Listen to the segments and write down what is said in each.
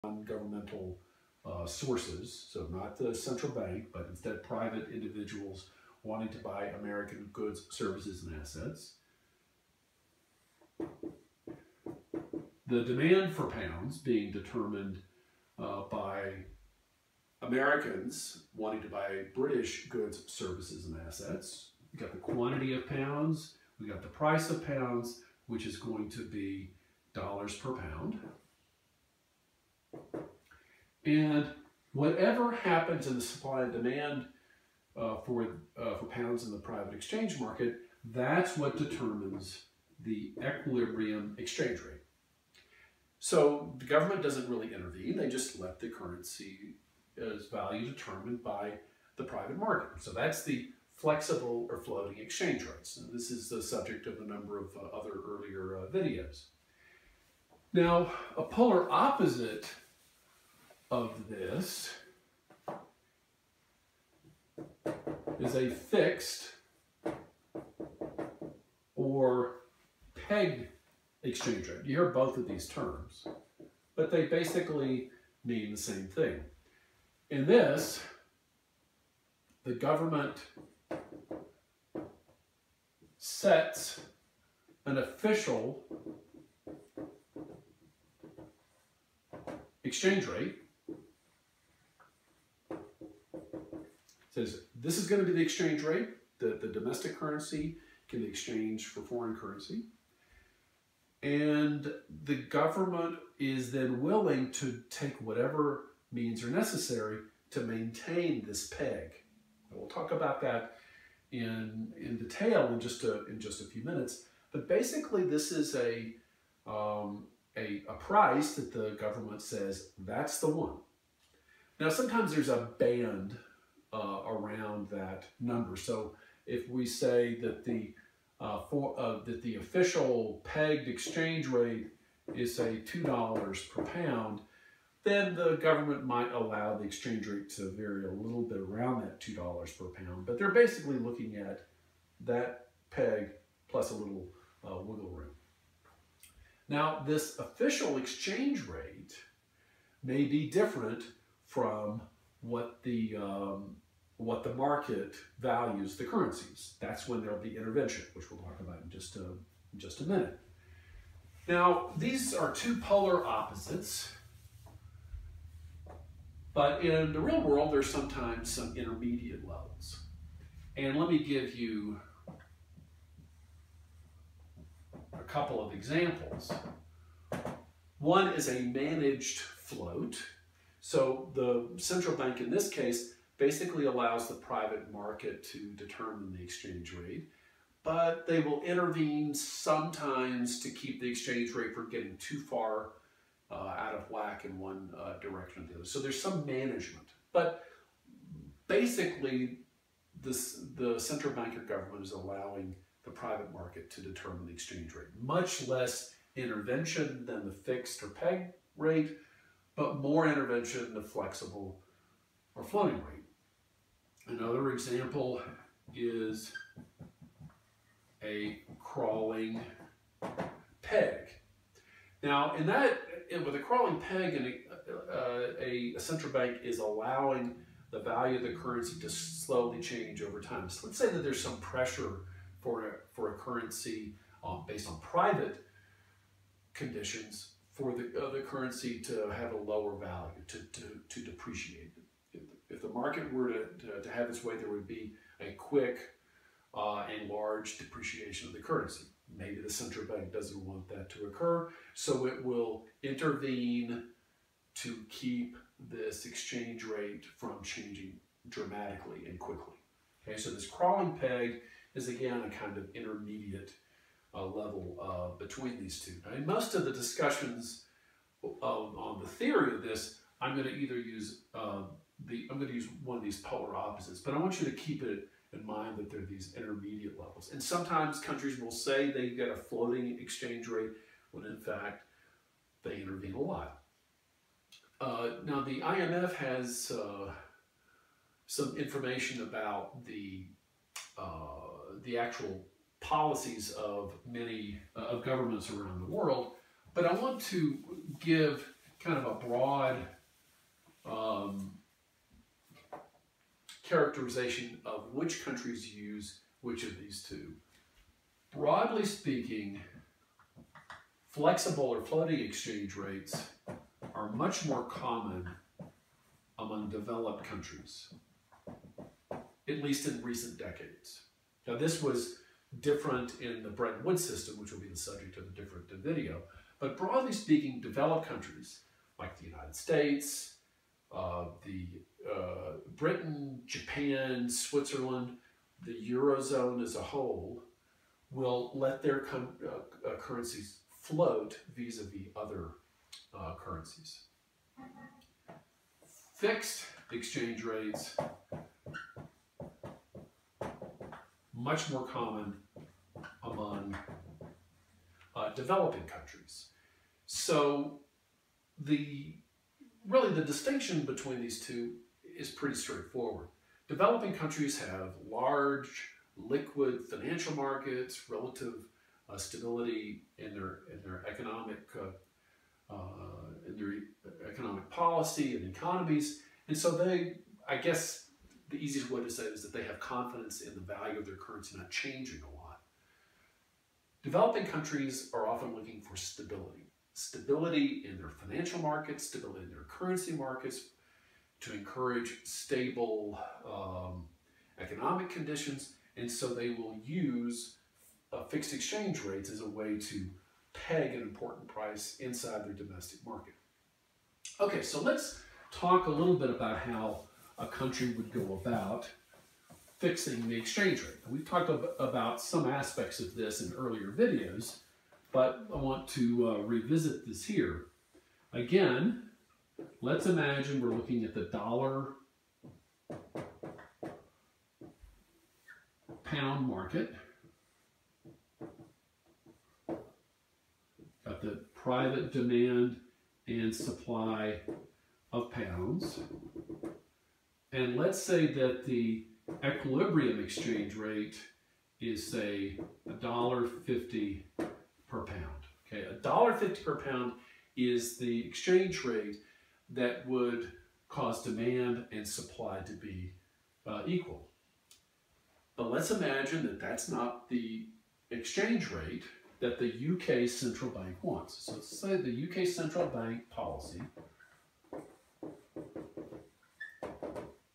non-governmental sources, so not the central bank, but instead private individuals wanting to buy American goods, services, and assets. The demand for pounds being determined by Americans wanting to buy British goods, services, and assets. We got the quantity of pounds, we got the price of pounds, which is going to be dollars per pound. And whatever happens in the supply and demand for pounds in the private exchange market, that's what determines the equilibrium exchange rate. So the government doesn't really intervene, they just let the currency as value determined by the private market. So that's the flexible or floating exchange rates. And this is the subject of a number of other earlier videos. Now, a polar opposite of this is a fixed or pegged exchange rate. You hear both of these terms, but they basically mean the same thing. In this, the government sets an official exchange rate. Says this is going to be the exchange rate that the domestic currency can be exchanged for foreign currency. And the government is then willing to take whatever means are necessary to maintain this peg. And we'll talk about that in detail in just a few minutes. But basically, this is a price that the government says that's the one. Now, sometimes there's a band around that number. So if we say that the official pegged exchange rate is, say, $2 per pound, then the government might allow the exchange rate to vary a little bit around that $2 per pound. But they're basically looking at that peg plus a little wiggle room. Now, this official exchange rate may be different from what the market values the currencies. That's when there'll be intervention, which we'll talk about in just a minute. Now, these are two polar opposites, but in the real world, there's sometimes some intermediate levels. And let me give you a couple of examples. One is a managed float. So the central bank in this case basically allows the private market to determine the exchange rate, but they will intervene sometimes to keep the exchange rate from getting too far out of whack in one direction or the other. So there's some management, but basically the central bank or government is allowing the private market to determine the exchange rate. Much less intervention than the fixed or peg rate, but more intervention in the flexible or floating rate. Another example is a crawling peg. Now, with a crawling peg, and a central bank is allowing the value of the currency to slowly change over time. So let's say that there's some pressure for a currency based on private conditions for the currency to have a lower value, to depreciate. If the market were to have its way, there would be a quick and large depreciation of the currency. Maybe the central bank doesn't want that to occur, so it will intervene to keep this exchange rate from changing dramatically and quickly. Okay, so this crawling peg is again a kind of intermediate level between these two. Now, in most of the discussions on the theory of this, I'm going to either use one of these polar opposites, but I want you to keep it in mind that there are these intermediate levels. And sometimes countries will say they get a floating exchange rate when in fact they intervene a lot. Now the IMF has some information about the actual policies of many governments around the world, but I want to give kind of a broad characterization of which countries use which of these two. Broadly speaking, flexible or floating exchange rates are much more common among developed countries, at least in recent decades. Now, this was different in the Bretton Woods system, which will be the subject of a different video, but broadly speaking, developed countries like the United States, Britain, Japan, Switzerland, the Eurozone as a whole, will let their currencies float vis-a-vis other currencies. Fixed exchange rates, much more common among developing countries. So really the distinction between these two is pretty straightforward. Developing countries have large, liquid financial markets, relative stability in their economic policy and economies, and so I guess the easiest way to say it is that they have confidence in the value of their currency not changing a lot. Developing countries are often looking for stability. Stability in their financial markets, stability in their currency markets, to encourage stable economic conditions, and so they will use fixed exchange rates as a way to peg an important price inside their domestic market. Okay, so let's talk a little bit about how a country would go about fixing the exchange rate. We've talked about some aspects of this in earlier videos, but I want to revisit this here. Again, let's imagine we're looking at the dollar-pound market. Got the private demand and supply of pounds. And let's say that the equilibrium exchange rate is, say, $1.50 per pound. Okay, $1.50 per pound is the exchange rate that would cause demand and supply to be equal. But let's imagine that that's not the exchange rate that the UK central bank wants. So let's say the UK central bank policy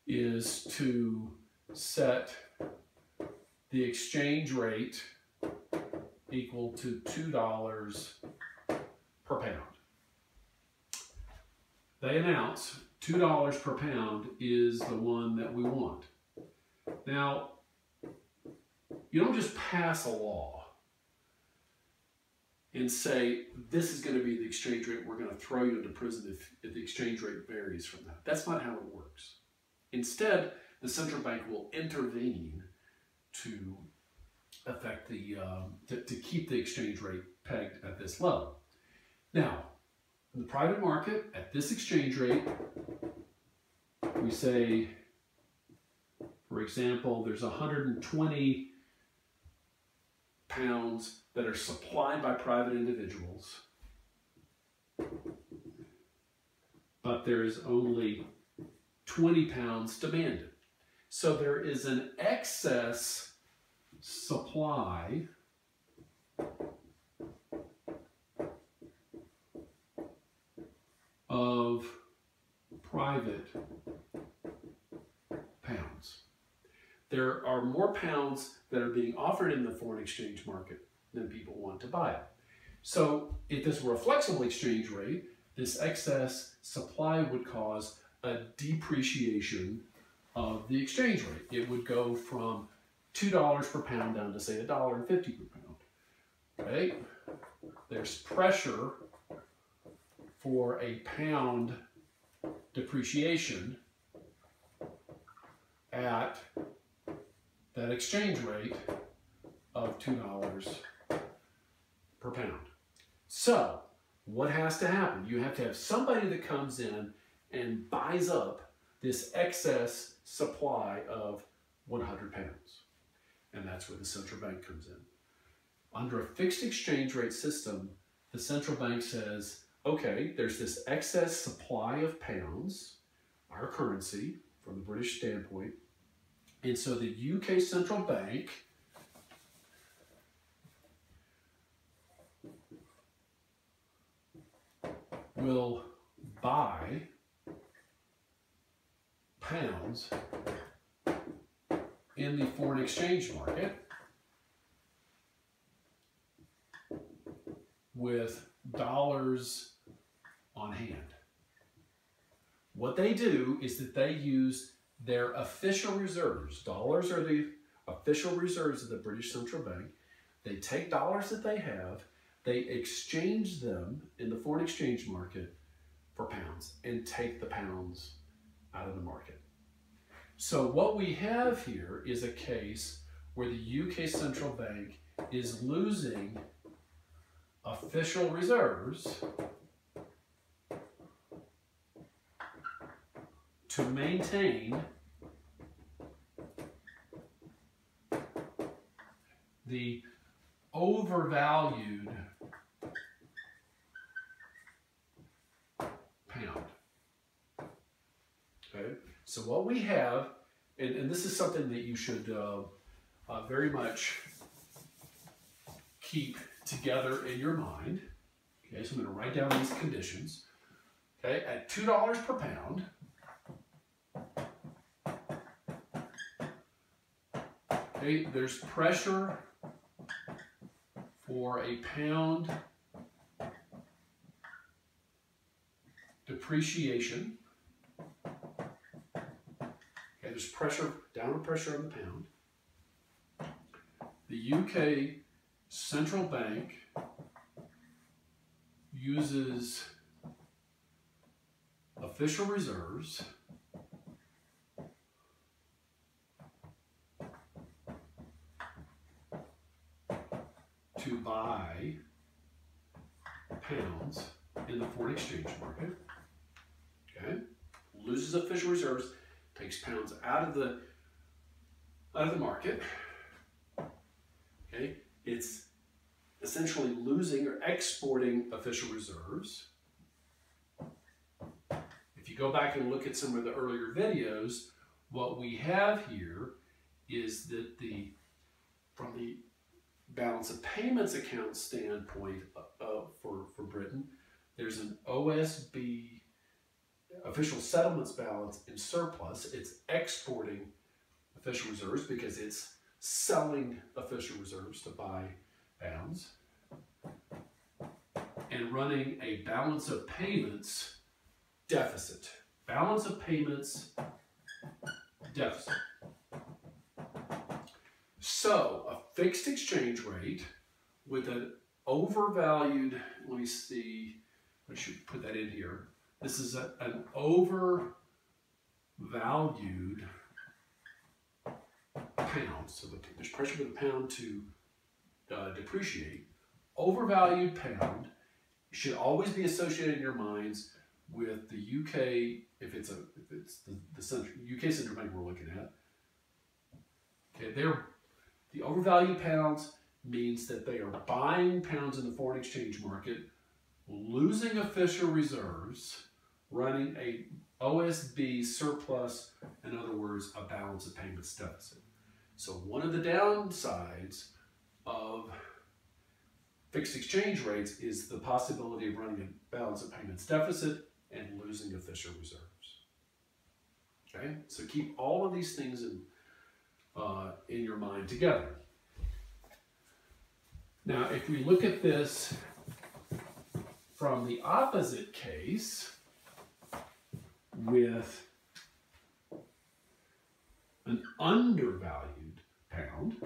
is to set the exchange rate equal to $2 per pound. They announce $2 per pound is the one that we want. Now, you don't just pass a law and say, this is going to be the exchange rate, we're going to throw you into prison if the exchange rate varies from that. That's not how it works. Instead, the central bank will intervene to affect to keep the exchange rate pegged at this level. Now, in the private market, at this exchange rate, we say, for example, there's 120 pounds that are supplied by private individuals, but there is only 20 pounds demanded. So there is an excess supply of private pounds. There are more pounds that are being offered in the foreign exchange market than people want to buy it. So if this were a flexible exchange rate, this excess supply would cause a depreciation of the exchange rate. It would go from $2 per pound down to, say, $1.50 per pound. Okay? There's pressure for a pound depreciation at that exchange rate of $2 per pound. So, what has to happen? You have to have somebody that comes in and buys up this excess supply of 100 pounds. And that's where the central bank comes in. Under a fixed exchange rate system, the central bank says, okay, there's this excess supply of pounds, our currency, from the British standpoint. And so the UK Central Bank will buy pounds in the foreign exchange market with dollars on hand. What they do is that they use their official reserves. Dollars are the official reserves of the British Central Bank. They take dollars that they have, they exchange them in the foreign exchange market for pounds and take the pounds out of the market. So what we have here is a case where the UK Central Bank is losing official reserves to maintain the overvalued pound. Okay, so what we have, and this is something that you should very much keep together in your mind. Okay, so I'm going to write down these conditions. Okay, at $2 per pound, okay, there's pressure for a pound depreciation. Okay, there's pressure, downward pressure on the pound. The UK Central Bank uses official reserves to buy pounds in the foreign exchange market. Okay, loses official reserves, takes pounds out of the market. Okay, it's essentially losing or exporting official reserves. If you go back and look at some of the earlier videos, what we have here is that from the balance of payments account standpoint for Britain, there's an OSB, official settlements balance, in surplus. It's exporting official reserves because it's selling official reserves to buy pounds, and running a balance of payments deficit. Balance of payments deficit. So a fixed exchange rate with an overvalued, let me see, I should put that in here. This is an overvalued pound. So there's pressure for the pound to depreciate. Overvalued pound should always be associated in your minds with the UK, if it's the UK Central Bank we're looking at. Okay, the overvalued pounds means that they are buying pounds in the foreign exchange market, losing official reserves, running a OSB surplus, in other words, a balance of payments deficit. So one of the downsides of fixed exchange rates is the possibility of running a balance of payments deficit and losing official reserves. Okay, so keep all of these things in your mind together. Now, if we look at this from the opposite case with an undervalued pound,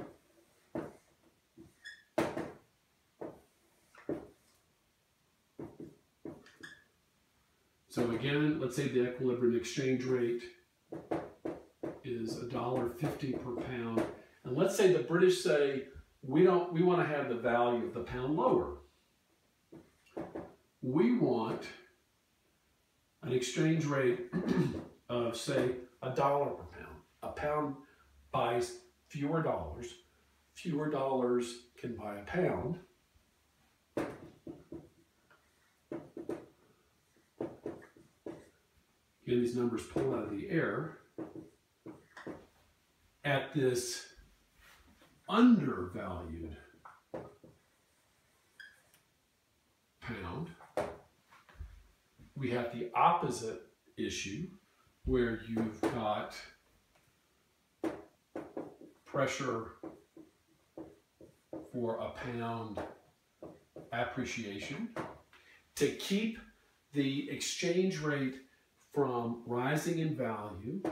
so again, let's say the equilibrium exchange rate is $1.50 per pound, and let's say the British say we want to have the value of the pound lower. We want an exchange rate of, say, $1 per pound. A pound buys fewer dollars. Fewer dollars can buy a pound. again, these numbers pulled out of the air, at this undervalued pound, we have the opposite issue where you've got pressure for a pound appreciation. To keep the exchange rate from rising in value,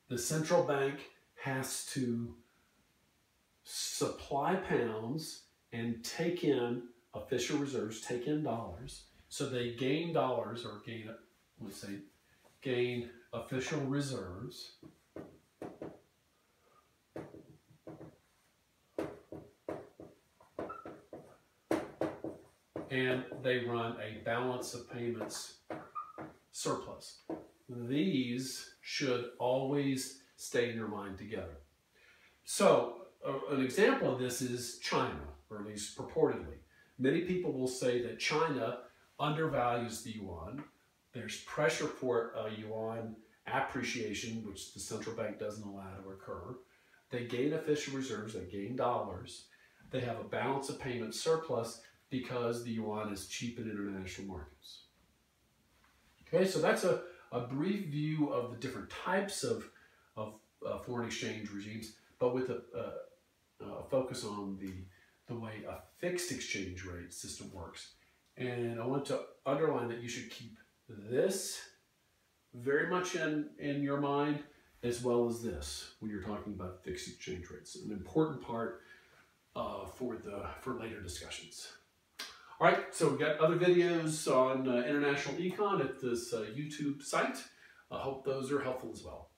the central bank has to supply pounds and take in official reserves, take in dollars. So they gain dollars, or gain, let's say, gain official reserves. And they run a balance of payments surplus. These should always stay in your mind together. So an example of this is China, or at least purportedly. Many people will say that China undervalues the yuan. There's pressure for a yuan appreciation, which the central bank doesn't allow to occur. They gain official reserves, they gain dollars. They have a balance of payment surplus because the yuan is cheap in international markets. Okay, so that's a brief view of the different types of foreign exchange regimes, but with a focus on the way a fixed exchange rate system works. And I want to underline that you should keep this very much in your mind, as well as this when you're talking about fixed exchange rates. An important part for later discussions. All right, so we've got other videos on international econ at this YouTube site. I hope those are helpful as well.